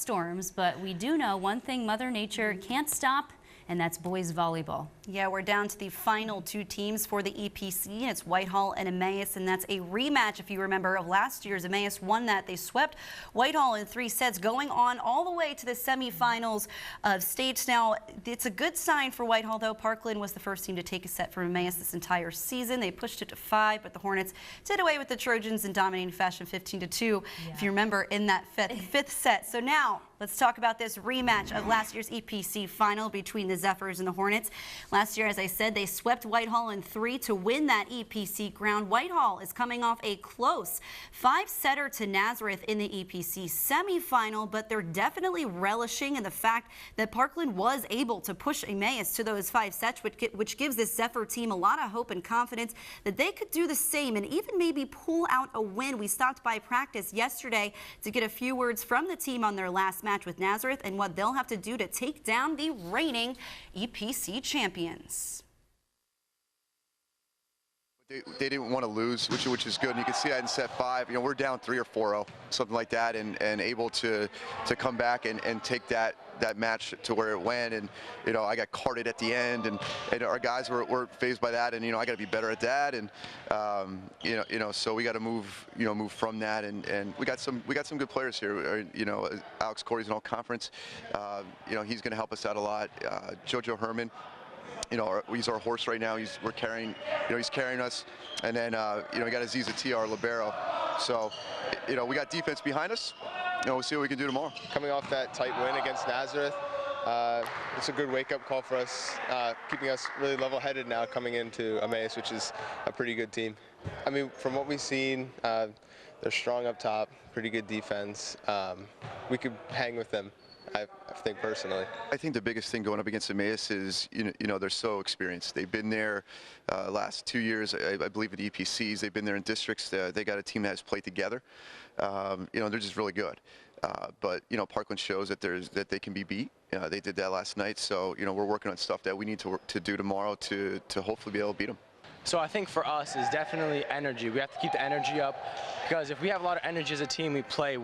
storms, but we do know one thing Mother Nature can't stop, and that's boys volleyball. Yeah, we're down to the final two teams for the EPC, and it's Whitehall and Emmaus, and that's a rematch, if you remember, of last year's. Emmaus won that. They swept Whitehall in 3 sets, going on all the way to the semifinals of states. Now, it's a good sign for Whitehall, though. Parkland was the first team to take a set from Emmaus this entire season. They pushed it to 5, but the Hornets did away with the Trojans in dominating fashion, 15-2, if you remember, in that fifth set. So now, let's talk about this rematch of last year's EPC final between the Zephyrs and the Hornets. Last year, as I said, they swept Whitehall in 3 to win that EPC crown. Whitehall is coming off a close 5-setter to Nazareth in the EPC semifinal, but they're definitely relishing in the fact that Parkland was able to push Emmaus to those 5 sets, which gives this Zephyr team a lot of hope and confidence that they could do the same and even maybe pull out a win. We stopped by practice yesterday to get a few words from the team on their last match with Nazareth and what they'll have to do to take down the reigning EPC champions. They didn't want to lose, which is good, and you can see that in set 5. You know, we're down 3 or 4-0, something like that, and able to come back and take that match to where it went. And you know, I got carted at the end, and our guys were fazed by that, and you know, I got to be better at that, and you know, so we got to move from that, and we got some good players here. You know, Alex Corey's in all conference. You know, he's going to help us out a lot. Jojo Herman, you know, he's our horse right now. He's carrying us, and then you know, we got Aziza T, our libero. So you know, we got defense behind us. You know, we'll see what we can do tomorrow. Coming off that tight win against Nazareth, it's a good wake-up call for us, keeping us really level-headed now coming into Emmaus, which is a pretty good team. I mean, from what we've seen, they're strong up top, pretty good defense. We could hang with them, I think, personally. I think the biggest thing going up against Emmaus is, you know, they're so experienced. They've been there last 2 years, I believe, at EPCs. They've been there in districts. They got a team that has played together. You know, they're just really good. But you know, Parkland shows that they can be beat. They did that last night. So you know, we're working on stuff that we need to do tomorrow to hopefully be able to beat them. So I think for us is definitely energy. We have to keep the energy up, because if we have a lot of energy as a team, we play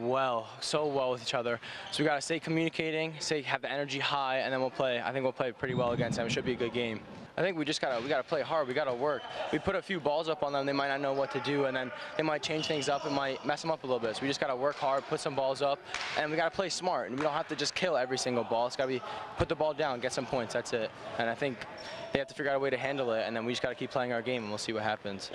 so well with each other. So we got to stay communicating, have the energy high, and then we'll play. I think we'll play pretty well against them. It should be a good game. I think we gotta play hard. We gotta work. We put a few balls up on them. They might not know what to do, and then they might change things up and might mess them up a little bit. So we just gotta work hard, put some balls up, and we gotta play smart. And we don't have to just kill every single ball. It's gotta be put the ball down, get some points. That's it. And I think they have to figure out a way to handle it, and then we just gotta keep playing our game, and we'll see what happens.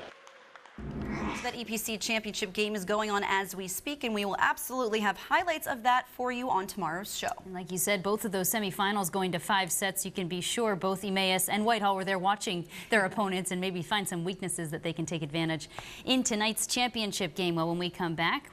That EPC Championship game is going on as we speak, and we will absolutely have highlights of that for you on tomorrow's show. And like you said, both of those semifinals going to 5 sets. You can be sure both Emmaus and Whitehall were there watching their opponents and maybe find some weaknesses that they can take advantage in tonight's championship game. Well, when we come back,